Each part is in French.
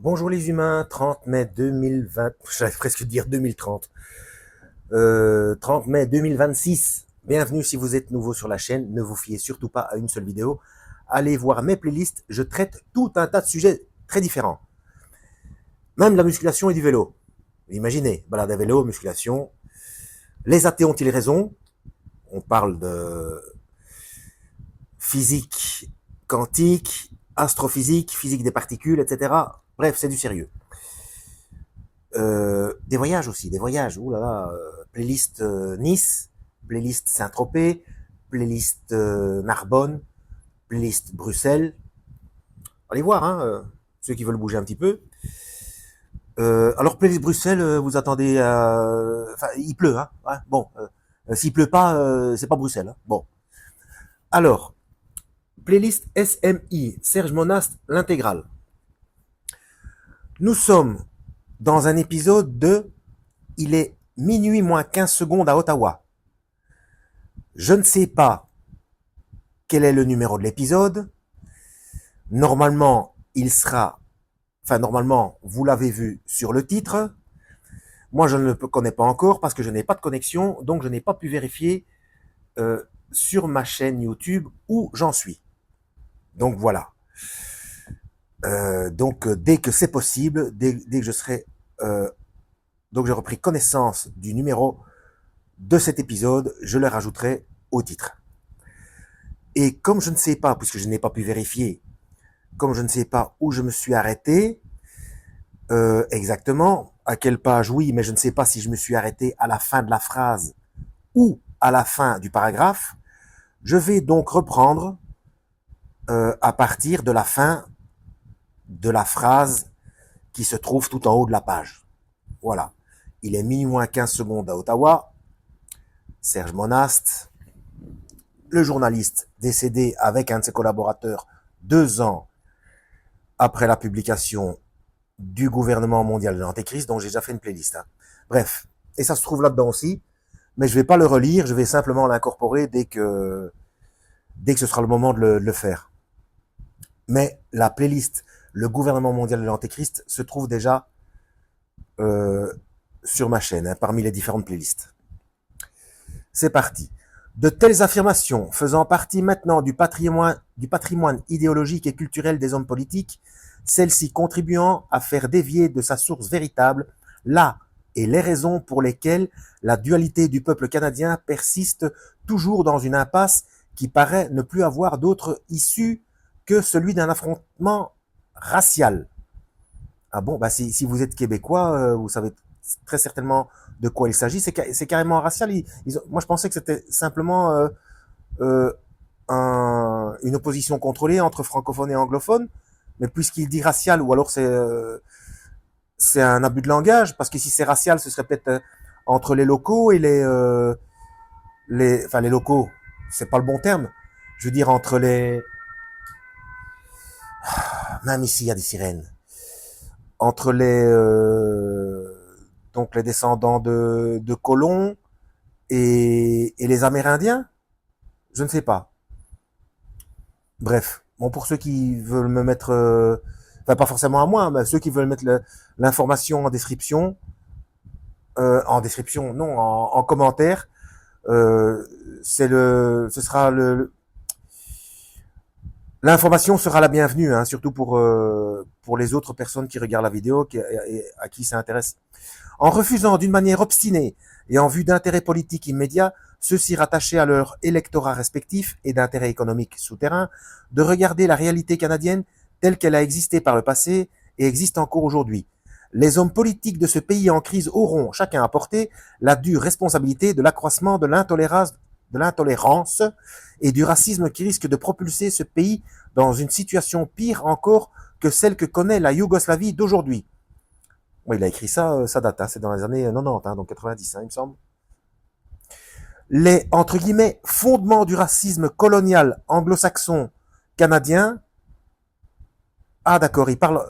Bonjour les humains, 30 mai 2020, j'allais presque dire 2030, 30 mai 2026. Bienvenue si vous êtes nouveau sur la chaîne, ne vous fiez surtout pas à une seule vidéo. Allez voir mes playlists, je traite tout un tas de sujets très différents. Même la musculation et du vélo. Imaginez, balade à vélo, musculation. Les athées ont-ils raison? On parle de physique quantique, astrophysique, physique des particules, etc. Bref, c'est du sérieux. Des voyages aussi, des voyages. Ouh là là, playlist Nice, playlist Saint-Tropez, playlist Narbonne, playlist Bruxelles. Allez voir, hein, ceux qui veulent bouger un petit peu. Alors playlist Bruxelles, vous attendez, enfin il pleut, hein. Ouais, bon, s'il pleut pas, c'est pas Bruxelles. Hein. Bon. Alors, playlist SMI, Serge Monast, l'intégrale. Nous sommes dans un épisode de il est minuit moins 15 secondes à Ottawa. Je ne sais pas quel est le numéro de l'épisode. Normalement, normalement, vous l'avez vu sur le titre. Moi, je ne le connais pas encore parce que je n'ai pas de connexion, donc je n'ai pas pu vérifier sur ma chaîne YouTube où j'en suis. Donc voilà. Dès que c'est possible, dès que je serai, donc j'ai repris connaissance du numéro de cet épisode, je le rajouterai au titre. Et comme je ne sais pas, puisque je n'ai pas pu vérifier, comme je ne sais pas où je me suis arrêté, exactement, à quelle page, oui, mais je ne sais pas si je me suis arrêté à la fin de la phrase ou à la fin du paragraphe, je vais donc reprendre à partir de la fin de la phrase qui se trouve tout en haut de la page. Voilà. Il est minuit moins 15 secondes à Ottawa. Serge Monast, le journaliste décédé avec un de ses collaborateurs 2 ans après la publication du gouvernement mondial de l'Antéchrist, dont j'ai déjà fait une playlist. Hein. Bref, et ça se trouve là-dedans aussi, mais je vais pas le relire, je vais simplement l'incorporer dès que ce sera le moment de le faire. Mais la playlist le gouvernement mondial de l'Antéchrist se trouve déjà sur ma chaîne, hein, parmi les différentes playlists. C'est parti. De telles affirmations, faisant partie maintenant du patrimoine idéologique et culturel des hommes politiques, celles-ci contribuant à faire dévier de sa source véritable là et les raisons pour lesquelles la dualité du peuple canadien persiste toujours dans une impasse qui paraît ne plus avoir d'autre issue que celui d'un affrontement racial. Ah bon, bah si vous êtes québécois, vous savez très certainement de quoi il s'agit. C'est carrément racial. Moi, je pensais que c'était simplement une opposition contrôlée entre francophones et anglophones. Mais puisqu'il dit racial, ou alors c'est un abus de langage, parce que si c'est racial, ce serait peut-être entre les locaux et enfin les locaux, c'est pas le bon terme. Je veux dire entre les, même ici il y a des sirènes, entre les donc les descendants de colons et les Amérindiens, je ne sais pas. Bref, bon pour ceux qui veulent me mettre, enfin pas forcément à moi, mais ceux qui veulent mettre l'information en description, non, en commentaire, ce sera l'information sera la bienvenue, hein, surtout pour les autres personnes qui regardent la vidéo et à qui ça intéresse. En refusant d'une manière obstinée et en vue d'intérêts politiques immédiats, ceux-ci rattachés à leur électorat respectif et d'intérêts économiques souterrains, de regarder la réalité canadienne telle qu'elle a existé par le passé et existe encore aujourd'hui. Les hommes politiques de ce pays en crise auront, chacun à porter, la dure responsabilité de l'accroissement de l'intolérance et du racisme qui risque de propulser ce pays dans une situation pire encore que celle que connaît la Yougoslavie d'aujourd'hui. Bon, il a écrit ça, ça date, hein, c'est dans les années 90, hein, donc 90, hein, il me semble. Les, entre guillemets, fondements du racisme colonial anglo-saxon canadien. Ah d'accord, il parle...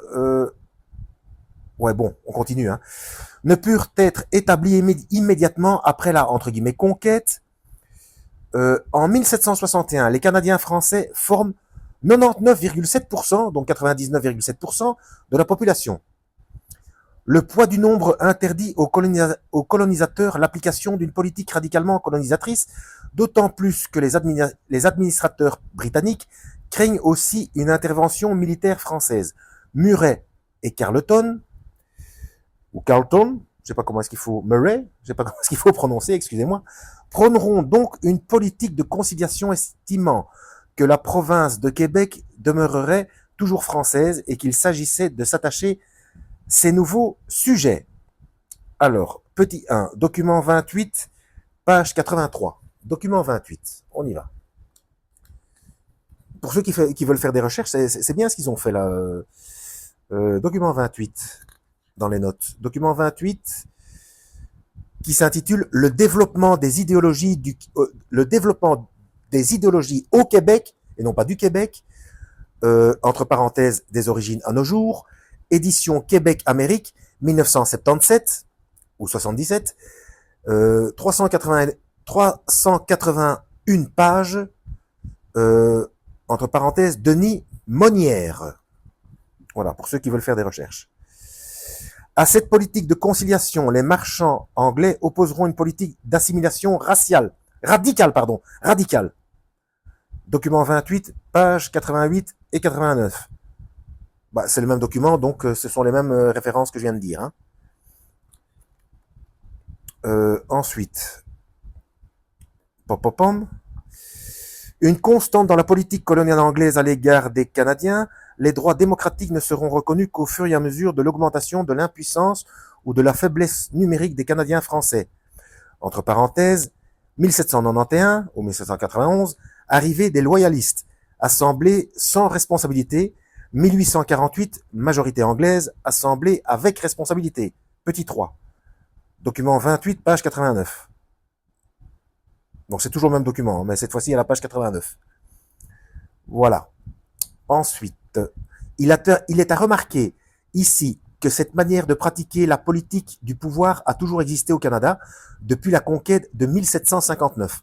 ouais bon, on continue. Hein. Ne purent être établis immédiatement après la, entre guillemets, conquête. En 1761, les Canadiens français forment 99,7%, donc 99,7% de la population. Le poids du nombre interdit aux colonisateurs l'application d'une politique radicalement colonisatrice, d'autant plus que les administrateurs britanniques craignent aussi une intervention militaire française. Murray et Carleton, ou Carleton, je sais pas comment est-ce qu'il faut, Murray, je sais pas comment est-ce qu'il faut prononcer, excusez-moi, prôneront donc une politique de conciliation estimant que la province de Québec demeurerait toujours française et qu'il s'agissait de s'attacher ces nouveaux sujets. Alors, petit 1, document 28, page 83. Document 28, on y va. Pour ceux qui veulent faire des recherches, c'est bien ce qu'ils ont fait là. Document 28, dans les notes. Document 28, qui s'intitule Le développement des idéologies au Québec, et non pas du Québec, entre parenthèses, des origines à nos jours, édition Québec-Amérique, 1977 ou 77, 381 pages, entre parenthèses, Denis Monnière. Voilà, pour ceux qui veulent faire des recherches. À cette politique de conciliation, les marchands anglais opposeront une politique d'assimilation radicale. Document 28, pages 88 et 89. Bah, c'est le même document, donc ce sont les mêmes références que je viens de dire. Hein. Ensuite, une constante dans la politique coloniale anglaise à l'égard des Canadiens, les droits démocratiques ne seront reconnus qu'au fur et à mesure de l'augmentation de l'impuissance ou de la faiblesse numérique des Canadiens français. Entre parenthèses, 1791 ou 1791, arrivée des loyalistes, assemblée sans responsabilité, 1848, majorité anglaise, assemblée avec responsabilité. Petit 3. Document 28, page 89. Donc c'est toujours le même document, mais cette fois-ci à la page 89. Voilà. Ensuite, il est à remarquer ici que cette manière de pratiquer la politique du pouvoir a toujours existé au Canada depuis la conquête de 1759.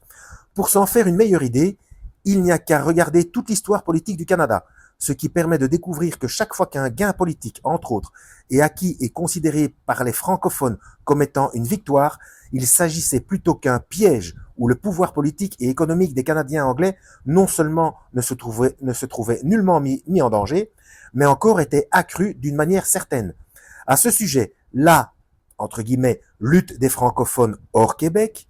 Pour s'en faire une meilleure idée, il n'y a qu'à regarder toute l'histoire politique du Canada, ce qui permet de découvrir que chaque fois qu'un gain politique, entre autres, est acquis et considéré par les francophones comme étant une victoire, il s'agissait plutôt qu'un piège où le pouvoir politique et économique des Canadiens anglais non seulement ne se trouvait nullement mis en danger, mais encore était accru d'une manière certaine. À ce sujet, la, entre guillemets, lutte des francophones hors Québec,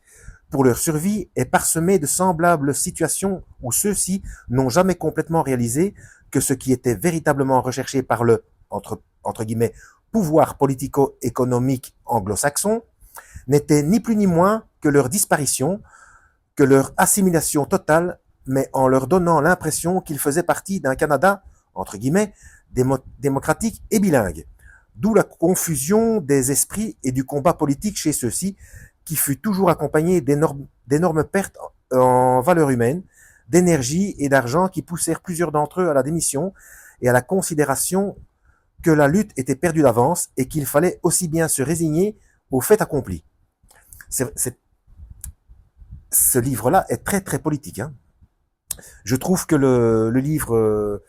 pour leur survie, est parsemée de semblables situations où ceux-ci n'ont jamais complètement réalisé que ce qui était véritablement recherché par le, entre guillemets, pouvoir politico-économique anglo-saxon, n'était ni plus ni moins que leur disparition, que leur assimilation totale, mais en leur donnant l'impression qu'ils faisaient partie d'un Canada, entre guillemets, démocratique et bilingue. D'où la confusion des esprits et du combat politique chez ceux-ci, qui fut toujours accompagné d'énormes pertes en valeur humaine, d'énergie et d'argent qui poussèrent plusieurs d'entre eux à la démission et à la considération que la lutte était perdue d'avance et qu'il fallait aussi bien se résigner au fait accompli. Ce livre-là est très très politique. Hein. Je trouve que le livre,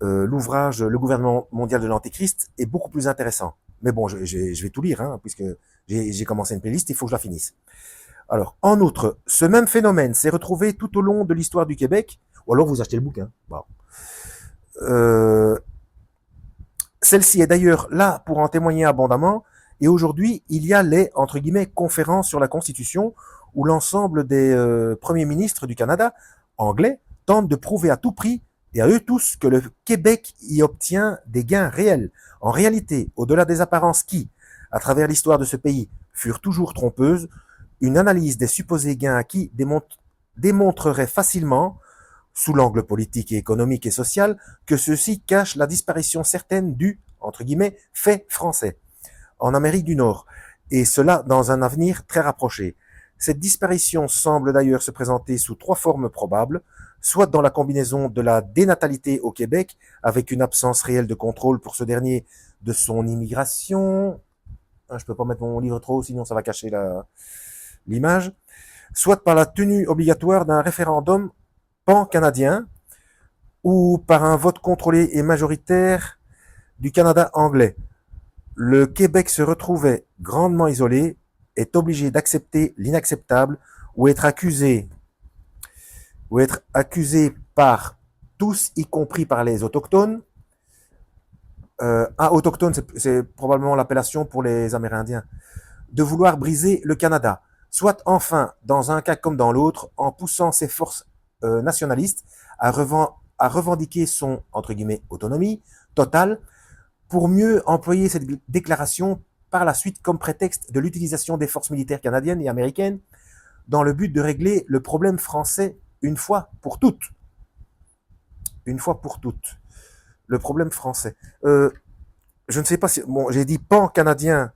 l'ouvrage Le gouvernement mondial de l'Antéchrist est beaucoup plus intéressant. Mais bon, je vais tout lire, hein, puisque j'ai commencé une playlist, il faut que je la finisse. Alors, en outre, ce même phénomène s'est retrouvé tout au long de l'histoire du Québec, ou alors vous achetez le bouquin. Bon. Celle-ci est d'ailleurs là pour en témoigner abondamment, et aujourd'hui, il y a les, entre guillemets, conférences sur la Constitution, où l'ensemble des premiers ministres du Canada, anglais, tentent de prouver à tout prix, et à eux tous, que le Québec y obtient des gains réels. En réalité, au-delà des apparences qui, à travers l'histoire de ce pays, furent toujours trompeuses, une analyse des supposés gains acquis démontrerait facilement, sous l'angle politique et économique et social, que ceux-ci cachent la disparition certaine du, entre guillemets, fait français en Amérique du Nord, et cela dans un avenir très rapproché. Cette disparition semble d'ailleurs se présenter sous trois formes probables, soit dans la combinaison de la dénatalité au Québec, avec une absence réelle de contrôle pour ce dernier de son immigration. Je peux pas mettre mon livre trop haut, sinon ça va cacher l'image. Soit par la tenue obligatoire d'un référendum pan-canadien, ou par un vote contrôlé et majoritaire du Canada anglais, le Québec se retrouvait grandement isolé, est obligé d'accepter l'inacceptable ou être accusé par tous, y compris par les autochtones. Autochtone, c'est probablement l'appellation pour les Amérindiens, de vouloir briser le Canada, soit enfin, dans un cas comme dans l'autre, en poussant ses forces nationalistes à revendiquer son, entre guillemets, autonomie totale, pour mieux employer cette déclaration par la suite comme prétexte de l'utilisation des forces militaires canadiennes et américaines dans le but de régler le problème français une fois pour toutes. Une fois pour toutes. Le problème français. Je ne sais pas si... Bon, j'ai dit pan-canadien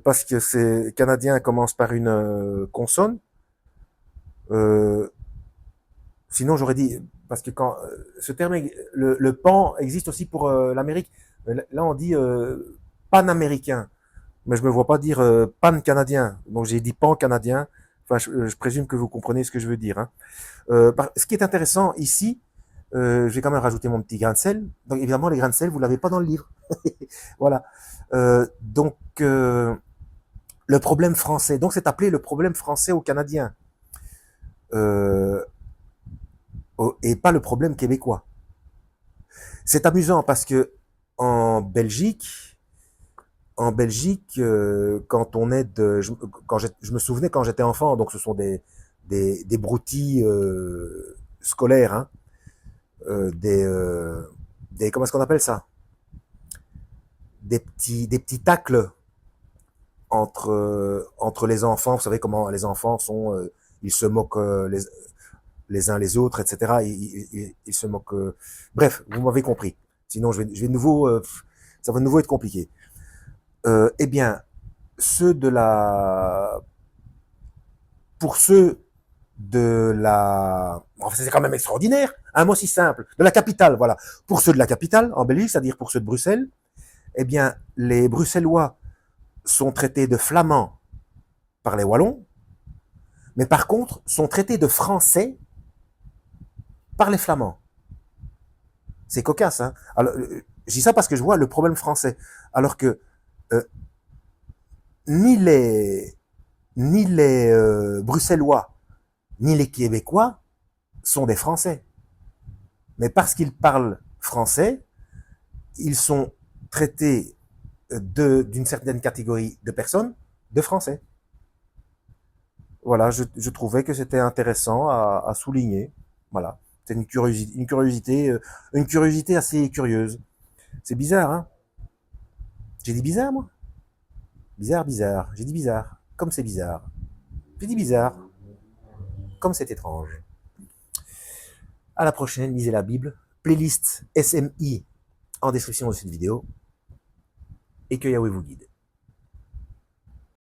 parce que c'est canadien commence par une consonne. Euh, Sinon, j'aurais dit... Parce que quand ce terme, le pan existe aussi pour l'Amérique. Là, on dit panaméricain. Mais je me vois pas dire pan-canadien. Donc, j'ai dit pan-canadien. Enfin, je présume que vous comprenez ce que je veux dire. Hein. Ce qui est intéressant ici, je vais quand même rajouter mon petit grain de sel. Donc évidemment, les grains de sel, vous l'avez pas dans le livre. Voilà. Le problème français. Donc c'est appelé le problème français aux Canadiens. Euh, et pas le problème québécois. C'est amusant parce que en Belgique, quand on est de, je me souvenais quand j'étais enfant, donc ce sont des broutilles scolaires, hein, euh, des, euh, comment est-ce qu'on appelle ça? Des petits tacles entre les enfants. Vous savez comment les enfants sont, ils se moquent les uns les autres, etc. Ils se moquent. Bref, vous m'avez compris. Sinon, je vais de nouveau, ça va de nouveau être compliqué. Eh bien, ceux de la, pour ceux de la, enfin, c'est quand même extraordinaire, un mot si simple, de la capitale, voilà. Pour ceux de la capitale, en Belgique, c'est-à-dire pour ceux de Bruxelles, eh bien, les Bruxellois sont traités de flamands par les Wallons, mais par contre, sont traités de français par les Flamands. C'est cocasse, hein. Alors, je dis ça parce que je vois le problème français. Alors que euh, ni les Bruxellois, ni les Québécois sont des Français. Mais parce qu'ils parlent français, ils sont traités d'une certaine catégorie de personnes de Français. Voilà, je trouvais que c'était intéressant à souligner. Voilà, c'est une curiosité assez curieuse. C'est bizarre, hein. J'ai dit bizarre, moi. Bizarre, bizarre. J'ai dit bizarre. Comme c'est bizarre. J'ai dit bizarre. Comme c'est étrange. À la prochaine, lisez la Bible. Playlist SMI en description de cette vidéo. Et que Yahweh vous guide.